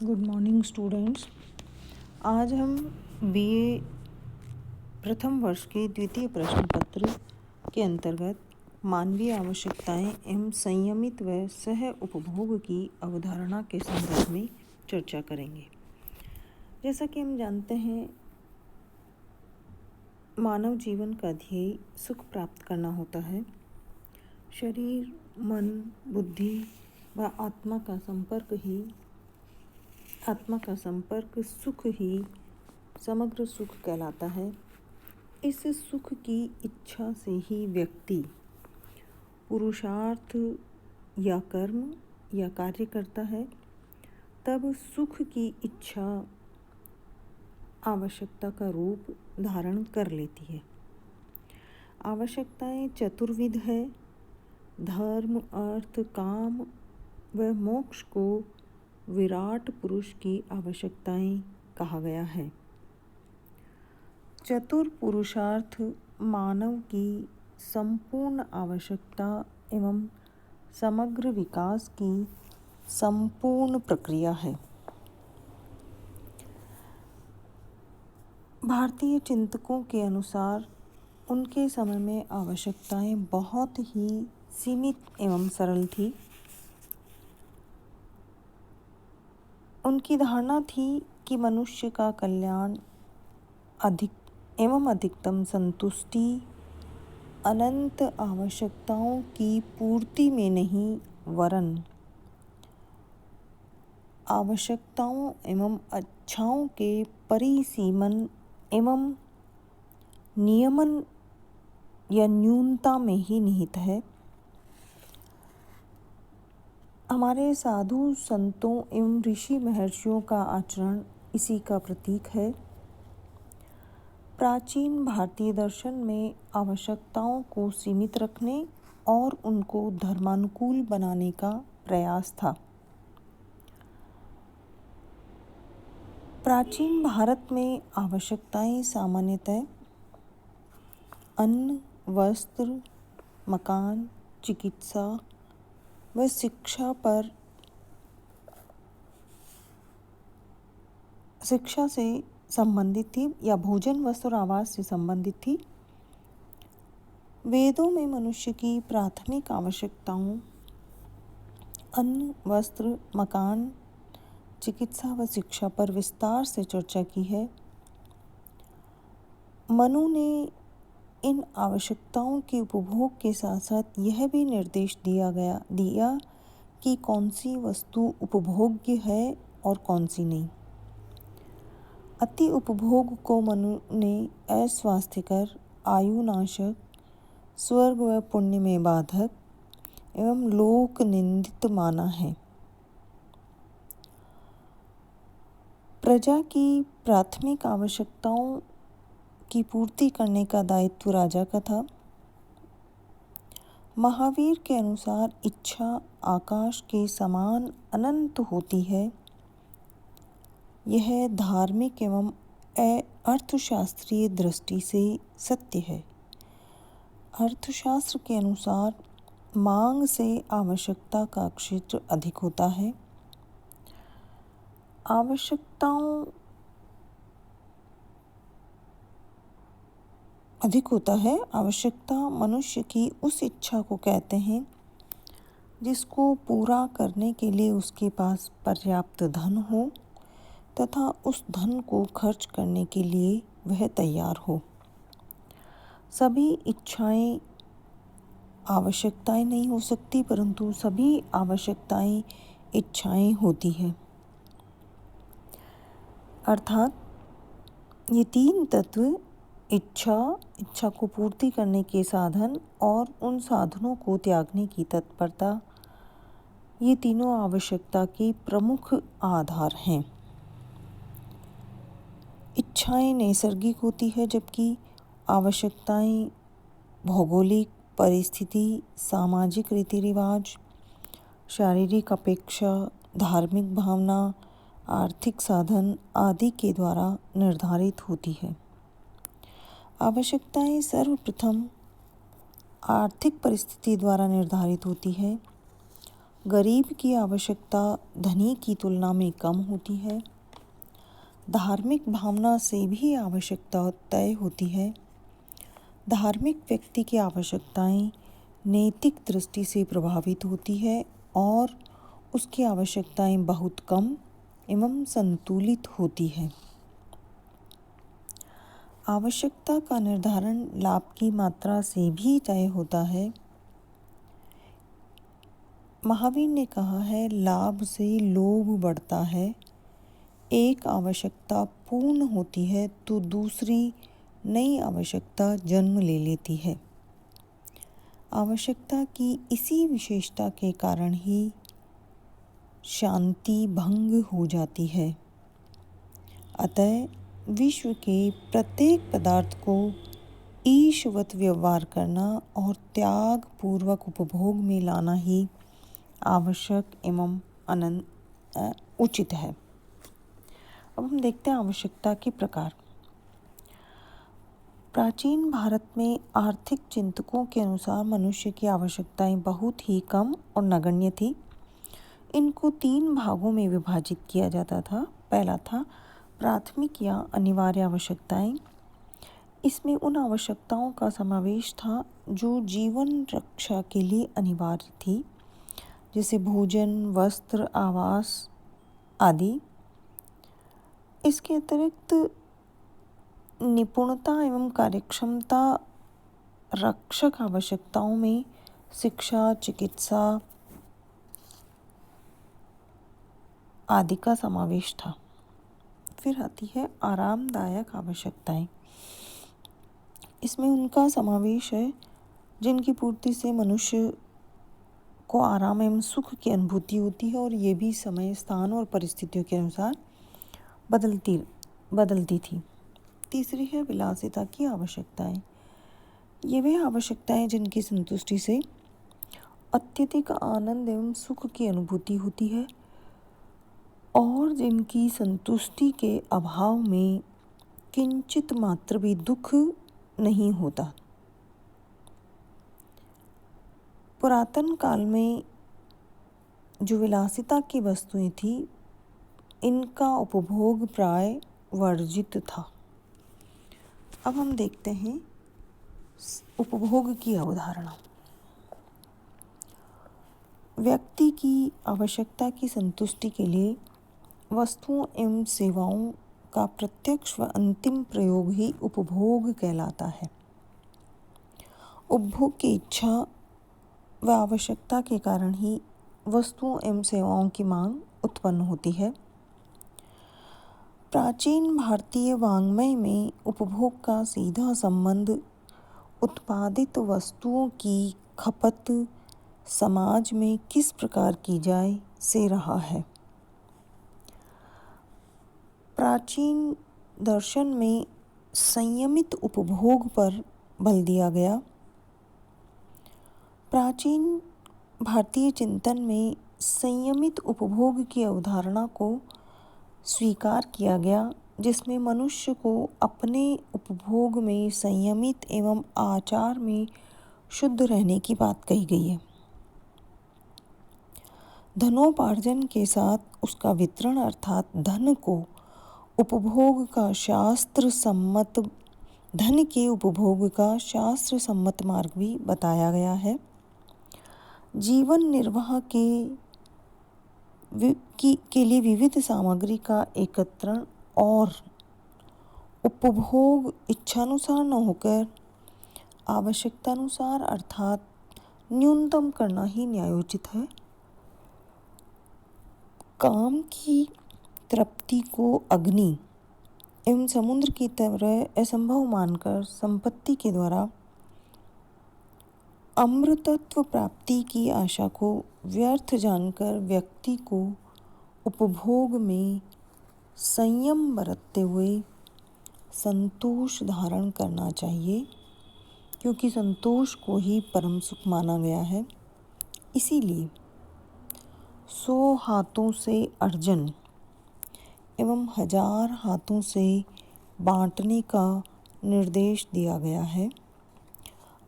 Good morning students. आज हम BA प्रथम वर्ष के द्वितीय प्रश्न पत्र के अंतर्गत मानवीय आवश्यकताएं एवं संयमित व सह उपभोग की अवधारणा के संदर्भ में चर्चा करेंगे। जैसा कि हम जानते हैं, मानव जीवन का ध्येय सुख प्राप्त करना होता है। शरीर, मन, बुद्धि व आत्मा का संपर्क सुख ही समग्र सुख कहलाता है। इस सुख की इच्छा से ही व्यक्ति पुरुषार्थ या कर्म या कार्य करता है। तब सुख की इच्छा आवश्यकता का रूप धारण कर लेती है। आवश्यकताएं चतुर्विध है। धर्म, अर्थ, काम व मोक्ष को विराट पुरुष की आवश्यकताएं कहा गया है। चतुर पुरुषार्थ मानव की संपूर्ण आवश्यकता एवं समग्र विकास की संपूर्ण प्रक्रिया है। भारतीय चिंतकों के अनुसार उनके समय में आवश्यकताएं बहुत ही सीमित एवं सरल थी। उनकी धारणा थी कि मनुष्य का कल्याण अधिकतम संतुष्टि अनंत आवश्यकताओं की पूर्ति में नहीं, वरन आवश्यकताओं एवं इच्छाओं के परिसीमन एवं नियमन या न्यूनता में ही निहित है। हमारे साधु संतों एवं ऋषि महर्षियों का आचरण इसी का प्रतीक है। प्राचीन भारतीय दर्शन में आवश्यकताओं को सीमित रखने और उनको धर्मानुकूल बनाने का प्रयास था। प्राचीन भारत में आवश्यकताएं सामान्यतः अन्न, वस्त्र, मकान, चिकित्सा व शिक्षा से संबंधित थी या भोजन, वस्त्र और आवास से संबंधित थी। वेदों में मनुष्य की प्राथमिक आवश्यकताओं अन्न, वस्त्र, मकान, चिकित्सा व शिक्षा पर विस्तार से चर्चा की है। मनु ने इन आवश्यकताओं के उपभोग के साथ साथ यह भी निर्देश दिया कि कौन सी वस्तु उपभोग्य है और कौन सी नहीं। अति उपभोग को मनु ने अस्वास्थ्यकर, आयुनाशक, स्वर्ग व पुण्य में बाधक एवं लोक निंदित माना है। प्रजा की प्राथमिक आवश्यकताओं की पूर्ति करने का दायित्व राजा का था। महावीर के अनुसार इच्छा आकाश के समान अनंत होती है। यह धार्मिक एवं अर्थशास्त्रीय दृष्टि से सत्य है। अर्थशास्त्र के अनुसार मांग से आवश्यकता का क्षेत्र अधिक होता है। आवश्यकता मनुष्य की उस इच्छा को कहते हैं जिसको पूरा करने के लिए उसके पास पर्याप्त धन हो तथा उस धन को खर्च करने के लिए वह तैयार हो। सभी इच्छाएं आवश्यकताएं नहीं हो सकती, परंतु सभी आवश्यकताएं इच्छाएं होती हैं। अर्थात ये तीन तत्व इच्छा को पूर्ति करने के साधन और उन साधनों को त्यागने की तत्परता, ये तीनों आवश्यकता के प्रमुख आधार हैं। इच्छाएं नैसर्गिक होती है, जबकि आवश्यकताएं भौगोलिक परिस्थिति, सामाजिक रीति रिवाज, शारीरिक अपेक्षा, धार्मिक भावना, आर्थिक साधन आदि के द्वारा निर्धारित होती है। आवश्यकताएं सर्वप्रथम आर्थिक परिस्थिति द्वारा निर्धारित होती है। गरीब की आवश्यकता धनी की तुलना में कम होती है। धार्मिक भावना से भी आवश्यकता तय होती है। धार्मिक व्यक्ति की आवश्यकताएं नैतिक दृष्टि से प्रभावित होती है और उसकी आवश्यकताएं बहुत कम एवं संतुलित होती है। आवश्यकता का निर्धारण लाभ की मात्रा से भी तय होता है। महावीर ने कहा है, लाभ से लोभ बढ़ता है। एक आवश्यकता पूर्ण होती है तो दूसरी नई आवश्यकता जन्म ले लेती है। आवश्यकता की इसी विशेषता के कारण ही शांति भंग हो जाती है। अतः विश्व के प्रत्येक पदार्थ को ईशवत व्यवहार करना और त्याग पूर्वक उपभोग में लाना ही आवश्यक एवं उचित है। अब हम देखते हैं आवश्यकता के प्रकार। प्राचीन भारत में आर्थिक चिंतकों के अनुसार मनुष्य की आवश्यकताएं बहुत ही कम और नगण्य थी। इनको 3 भागों में विभाजित किया जाता था। पहला था प्राथमिक या अनिवार्य आवश्यकताएं। इसमें उन आवश्यकताओं का समावेश था जो जीवन रक्षा के लिए अनिवार्य थी, जैसे भोजन, वस्त्र, आवास आदि। इसके अतिरिक्त निपुणता एवं कार्यक्षमता रक्षक आवश्यकताओं में शिक्षा, चिकित्सा आदि का समावेश था। फिर आती है आरामदायक आवश्यकताएं। इसमें उनका समावेश है जिनकी पूर्ति से मनुष्य को आराम एवं सुख की अनुभूति होती है और ये भी समय, स्थान और परिस्थितियों के अनुसार बदलती थी। तीसरी है विलासिता की आवश्यकताएं। ये वे आवश्यकताएं जिनकी संतुष्टि से अत्यधिक आनंद एवं सुख की अनुभूति होती है और जिनकी संतुष्टि के अभाव में किंचित मात्र भी दुख नहीं होता। पुरातन काल में जो विलासिता की वस्तुएं थी, इनका उपभोग प्राय वर्जित था। अब हम देखते हैं उपभोग की अवधारणा। व्यक्ति की आवश्यकता की संतुष्टि के लिए वस्तुओं एवं सेवाओं का प्रत्यक्ष व अंतिम प्रयोग ही उपभोग कहलाता है। उपभोग की इच्छा व आवश्यकता के कारण ही वस्तुओं एवं सेवाओं की मांग उत्पन्न होती है। प्राचीन भारतीय वाङ्मय में उपभोग का सीधा संबंध उत्पादित वस्तुओं की खपत समाज में किस प्रकार की जाए से रहा है। प्राचीन दर्शन में संयमित उपभोग पर बल दिया गया। प्राचीन भारतीय चिंतन में संयमित उपभोग की अवधारणा को स्वीकार किया गया, जिसमें मनुष्य को अपने उपभोग में संयमित एवं आचार में शुद्ध रहने की बात कही गई है। धनोपार्जन के साथ उसका वितरण अर्थात धन के उपभोग का शास्त्र सम्मत मार्ग भी बताया गया है। जीवन निर्वाह के लिए विविध सामग्री का एकत्रण और उपभोग इच्छानुसार न होकर आवश्यकतानुसार अर्थात न्यूनतम करना ही न्यायोचित है। काम की तृप्ति को अग्नि एवं समुद्र की तरह असंभव मानकर संपत्ति के द्वारा अमृतत्व प्राप्ति की आशा को व्यर्थ जानकर व्यक्ति को उपभोग में संयम बरतते हुए संतोष धारण करना चाहिए, क्योंकि संतोष को ही परम सुख माना गया है। इसीलिए 100 हाथों से अर्जन एवं 1000 हाथों से बांटने का निर्देश दिया गया है।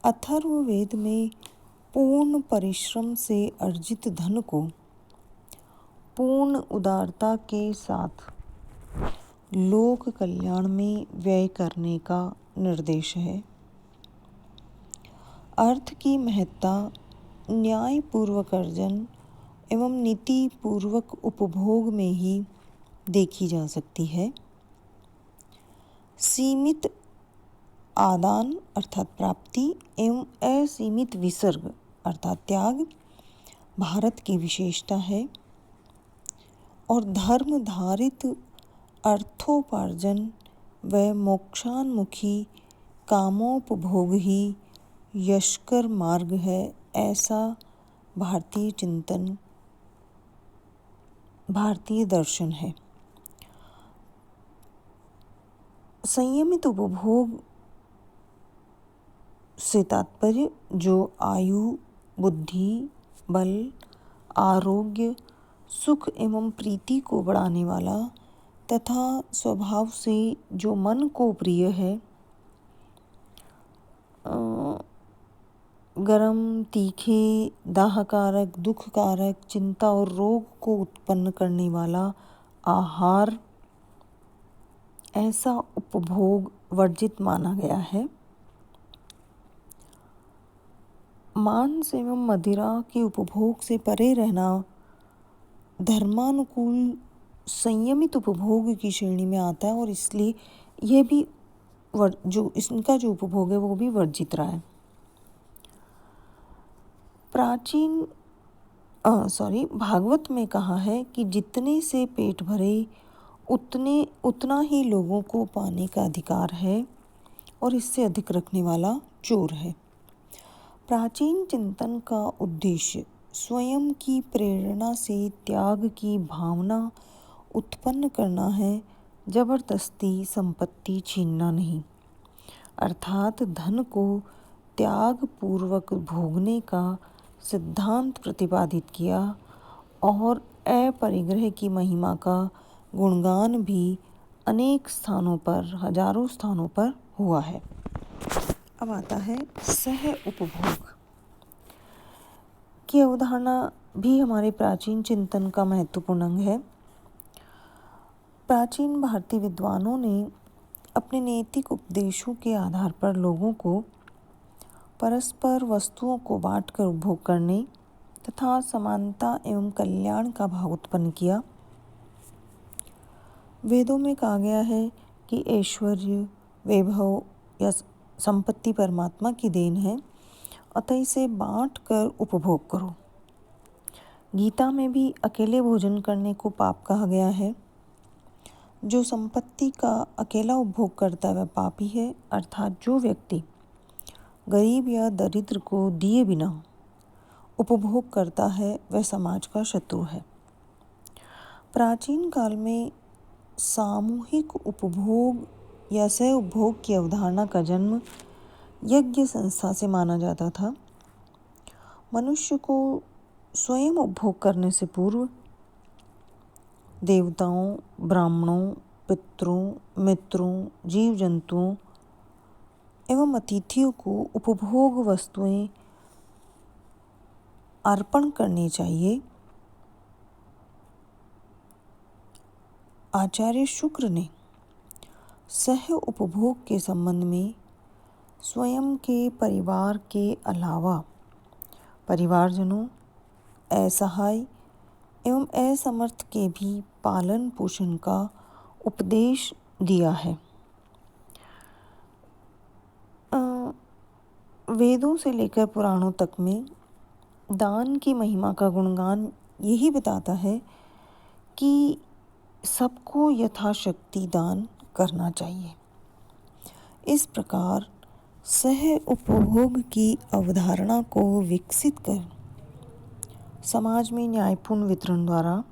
अथर्ववेद में पूर्ण परिश्रम से अर्जित धन को पूर्ण उदारता के साथ लोक कल्याण में व्यय करने का निर्देश है। अर्थ की महत्ता न्यायपूर्वक अर्जन एवं नीति पूर्वक उपभोग में ही देखी जा सकती है। सीमित आदान अर्थात प्राप्ति एवं असीमित विसर्ग अर्थात त्याग भारत की विशेषता है और धर्म धारित अर्थोपार्जन व मोक्षान्मुखी कामोपभोग ही यशकर मार्ग है, ऐसा भारतीय चिंतन भारतीय दर्शन है। संयमित उपभोग से तात्पर्य जो आयु, बुद्धि, बल, आरोग्य, सुख एवं प्रीति को बढ़ाने वाला तथा स्वभाव से जो मन को प्रिय है, गरम, तीखे, दाहकारक, दुखकारक, चिंता और रोग को उत्पन्न करने वाला आहार, ऐसा उपभोग वर्जित माना गया है। मांस एवं मदिरा के उपभोग से परे रहना धर्मानुकूल संयमित उपभोग की श्रेणी में आता है और इसलिए यह भी इनका जो उपभोग है वो भी वर्जित रहा है। भागवत में कहा है कि जितने से पेट भरे उतना ही लोगों को पाने का अधिकार है और इससे अधिक रखने वाला चोर है। प्राचीन चिंतन का उद्देश्य स्वयं की प्रेरणा से त्याग की भावना उत्पन्न करना है, जबरदस्ती संपत्ति छीनना नहीं। अर्थात धन को त्याग पूर्वक भोगने का सिद्धांत प्रतिपादित किया और अपरिग्रह की महिमा का गुणगान भी अनेक स्थानों पर, हजारों स्थानों पर हुआ है। अब आता है सह उपभोग की अवधारणा भी हमारे प्राचीन चिंतन का महत्वपूर्ण अंग है। प्राचीन भारतीय विद्वानों ने अपने नैतिक उपदेशों के आधार पर लोगों को परस्पर वस्तुओं को बांटकर उपभोग करने तथा समानता एवं कल्याण का भाव उत्पन्न किया। वेदों में कहा गया है कि ऐश्वर्य, वैभव या संपत्ति परमात्मा की देन है, अतः इसे बांटकर उपभोग करो। गीता में भी अकेले भोजन करने को पाप कहा गया है। जो संपत्ति का अकेला उपभोग करता है वह पापी है, अर्थात जो व्यक्ति गरीब या दरिद्र को दिए बिना उपभोग करता है वह समाज का शत्रु है। प्राचीन काल में सामूहिक उपभोग या सह उपभोग की अवधारणा का जन्म यज्ञ संस्था से माना जाता था। मनुष्य को स्वयं उपभोग करने से पूर्व देवताओं, ब्राह्मणों, पितरों, मित्रों, जीव जंतुओं एवं अतिथियों को उपभोग वस्तुएं अर्पण करनी चाहिए। आचार्य शुक्र ने सह उपभोग के संबंध में स्वयं के परिवार के अलावा परिवारजनों, असहाय एवं असमर्थ के भी पालन पोषण का उपदेश दिया है। वेदों से लेकर पुराणों तक में दान की महिमा का गुणगान यही बताता है कि सबको यथाशक्ति दान करना चाहिए। इस प्रकार सह उपभोग की अवधारणा को विकसित कर समाज में न्यायपूर्ण वितरण द्वारा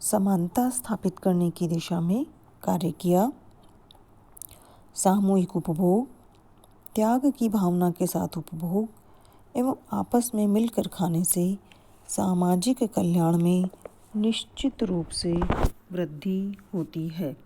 समानता स्थापित करने की दिशा में कार्य किया। सामूहिक उपभोग, त्याग की भावना के साथ उपभोग एवं आपस में मिलकर खाने से सामाजिक कल्याण में निश्चित रूप से वृद्धि होती है।